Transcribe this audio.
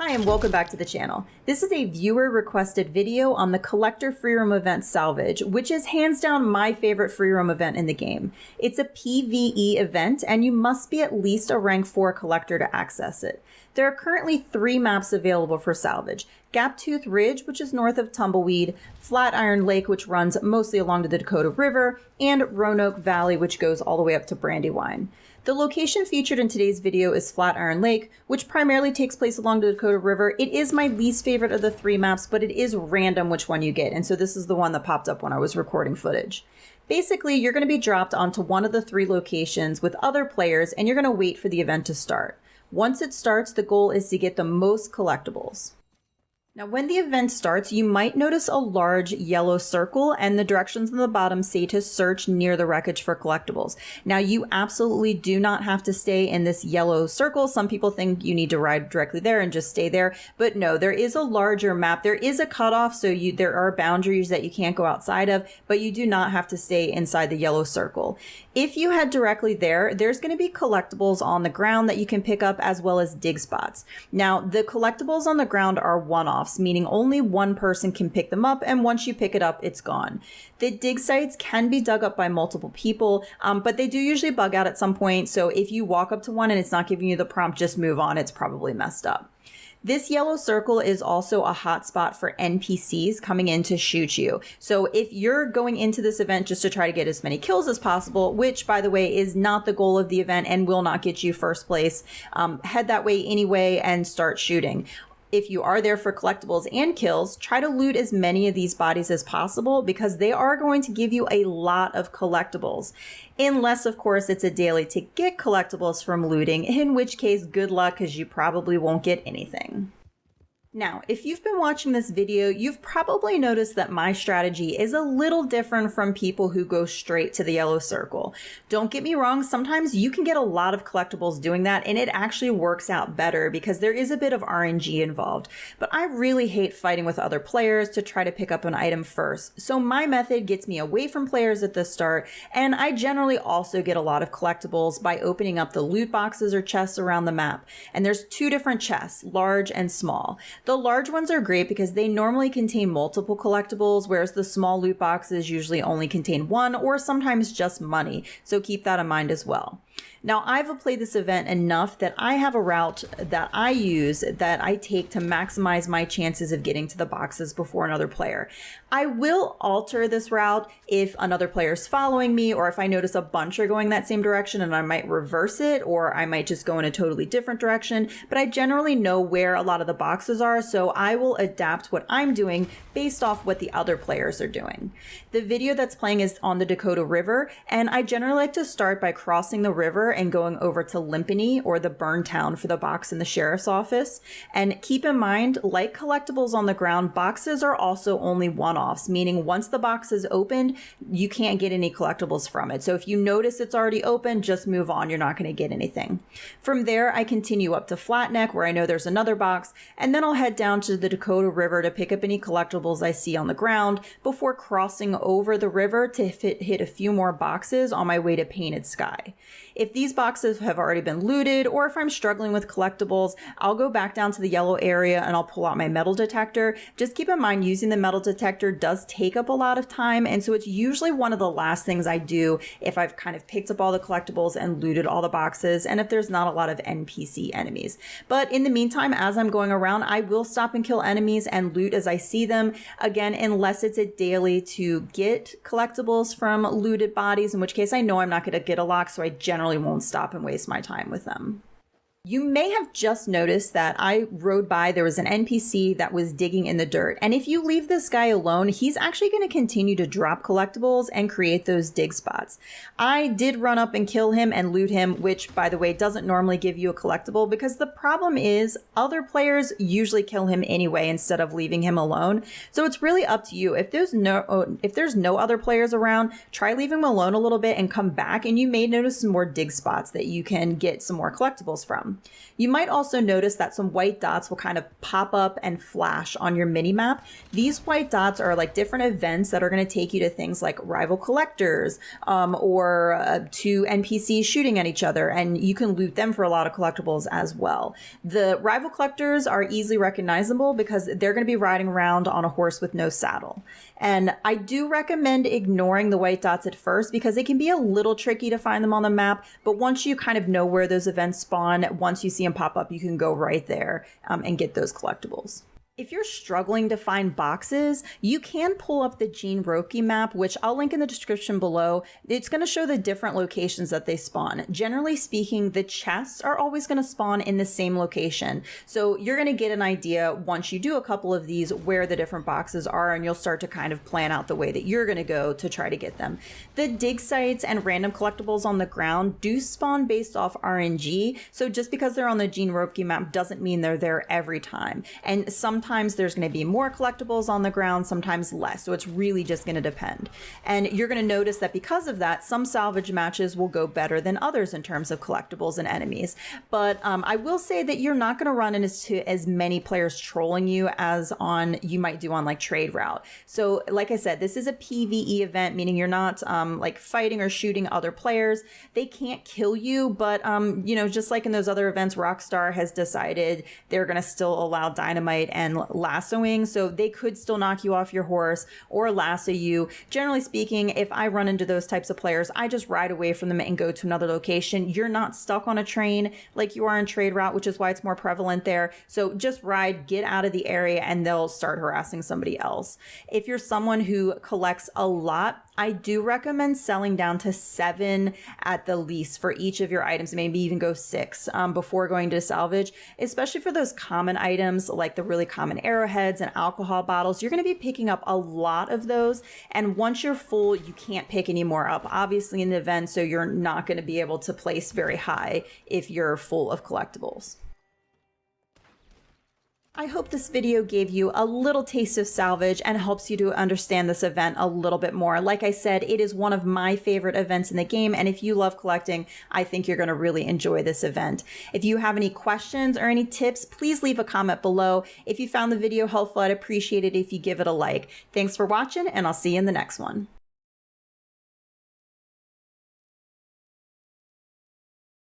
Hi and welcome back to the channel. This is a viewer requested video on the collector free roam event Salvage, which is hands down my favorite free roam event in the game. It's a PvE event and you must be at least a rank 4 collector to access it. There are currently 3 maps available for Salvage: Gaptooth Ridge, which is north of Tumbleweed, Flatiron Lake, which runs mostly along the Dakota River, and Roanoke Valley, which goes all the way up to Brandywine. The location featured in today's video is Flatiron Lake, which primarily takes place along the Dakota River. It is my least favorite of the 3 maps, but it is random which one you get, and so this is the one that popped up when I was recording footage. Basically, you're going to be dropped onto one of the 3 locations with other players, and you're going to wait for the event to start. Once it starts, the goal is to get the most collectibles. Now, when the event starts, you might notice a large yellow circle, and the directions on the bottom say to search near the wreckage for collectibles. Now, you absolutely do not have to stay in this yellow circle. Some people think you need to ride directly there and just stay there, but no, there is a larger map. There is a cutoff, so there are boundaries that you can't go outside of, but you do not have to stay inside the yellow circle. If you head directly there, there's going to be collectibles on the ground that you can pick up, as well as dig spots. Now, the collectibles on the ground are one-offs, meaning only one person can pick them up, and once you pick it up, it's gone. The dig sites can be dug up by multiple people, but they do usually bug out at some point, so if you walk up to one and it's not giving you the prompt, just move on. It's probably messed up. This yellow circle is also a hotspot for NPCs coming in to shoot you. So if you're going into this event just to try to get as many kills as possible, which by the way is not the goal of the event and will not get you first place, head that way anyway and start shooting. If you are there for collectibles and kills, try to loot as many of these bodies as possible because they are going to give you a lot of collectibles. Unless, of course, it's a daily to get collectibles from looting, in which case, good luck because you probably won't get anything. Now, if you've been watching this video, you've probably noticed that my strategy is a little different from people who go straight to the yellow circle. Don't get me wrong, sometimes you can get a lot of collectibles doing that, and it actually works out better because there is a bit of RNG involved. But I really hate fighting with other players to try to pick up an item first. So my method gets me away from players at the start, and I generally also get a lot of collectibles by opening up the loot boxes or chests around the map. And there's 2 different chests, large and small. The large ones are great because they normally contain multiple collectibles, whereas the small loot boxes usually only contain 1 or sometimes just money, so keep that in mind as well. Now, I've played this event enough that I have a route that I use that I take to maximize my chances of getting to the boxes before another player. I will alter this route if another player is following me, or if I notice a bunch are going that same direction, and I might reverse it, or I might just go in a totally different direction. But I generally know where a lot of the boxes are, so I will adapt what I'm doing based off what the other players are doing. The video that's playing is on the Dakota River, and I generally like to start by crossing the river and going over to Limpany or the Burn Town for the box in the sheriff's office. And keep in mind, like collectibles on the ground, boxes are also only one-offs, meaning once the box is opened, you can't get any collectibles from it. So if you notice it's already open, just move on. You're not going to get anything. From there, I continue up to Flatneck, where I know there's another box, and then I'll head down to the Dakota River to pick up any collectibles I see on the ground before crossing over the river to hit a few more boxes on my way to Painted Sky. If these boxes have already been looted, or if I'm struggling with collectibles, I'll go back down to the yellow area and I'll pull out my metal detector. Just keep in mind, using the metal detector does take up a lot of time, and so it's usually one of the last things I do if I've kind of picked up all the collectibles and looted all the boxes, and if there's not a lot of NPC enemies. But in the meantime, as I'm going around, I will stop and kill enemies and loot as I see them. Again, unless it's a daily to get collectibles from looted bodies, in which case I know I'm not going to get a lot, so I generally won't stop and waste my time with them. You may have just noticed that I rode by, there was an NPC that was digging in the dirt. And if you leave this guy alone, he's actually going to continue to drop collectibles and create those dig spots. I did run up and kill him and loot him, which by the way, doesn't normally give you a collectible because the problem is other players usually kill him anyway instead of leaving him alone. So it's really up to you. If there's no other players around, try leaving him alone a little bit and come back, and you may notice some more dig spots that you can get some more collectibles from. from. You might also notice that some white dots will kind of pop up and flash on your mini map. These white dots are like different events that are going to take you to things like rival collectors, or to NPCs shooting at each other, and you can loot them for a lot of collectibles as well. The rival collectors are easily recognizable because they're going to be riding around on a horse with no saddle. And I do recommend ignoring the white dots at first because it can be a little tricky to find them on the map, but once you kind of know where those events spawn, once you see them pop up, you can go right there and get those collectibles. If you're struggling to find boxes, you can pull up the Gene Roki map, which I'll link in the description below. It's going to show the different locations that they spawn. Generally speaking, the chests are always going to spawn in the same location. So you're going to get an idea once you do a couple of these where the different boxes are, and you'll start to kind of plan out the way that you're going to go to try to get them. The dig sites and random collectibles on the ground do spawn based off RNG. So just because they're on the Gene Roki map doesn't mean they're there every time. And sometimes there's going to be more collectibles on the ground, sometimes less. So it's really just going to depend. And you're going to notice that because of that, some salvage matches will go better than others in terms of collectibles and enemies. But I will say that you're not going to run into as many players trolling you as you might do on like Trade Route. So like I said, this is a PvE event, meaning you're not like fighting or shooting other players. They can't kill you, but just like in those other events, Rockstar has decided they're going to still allow dynamite and lassoing, so they could still knock you off your horse or lasso you. Generally speaking, if I run into those types of players, I just ride away from them and go to another location. You're not stuck on a train like you are in Trade Route, which is why it's more prevalent there. So just ride, get out of the area, and they'll start harassing somebody else. If you're someone who collects a lot, I do recommend selling down to 7 at the least for each of your items, maybe even go 6 before going to salvage, especially for those common items like the really common arrowheads and alcohol bottles. You're going to be picking up a lot of those. And once you're full, you can't pick any more up, obviously in the event. So you're not going to be able to place very high if you're full of collectibles. I hope this video gave you a little taste of Salvage and helps you to understand this event a little bit more. Like I said, it is one of my favorite events in the game, and if you love collecting, I think you're going to really enjoy this event. If you have any questions or any tips, please leave a comment below. If you found the video helpful, I'd appreciate it if you give it a like. Thanks for watching, and I'll see you in the next one.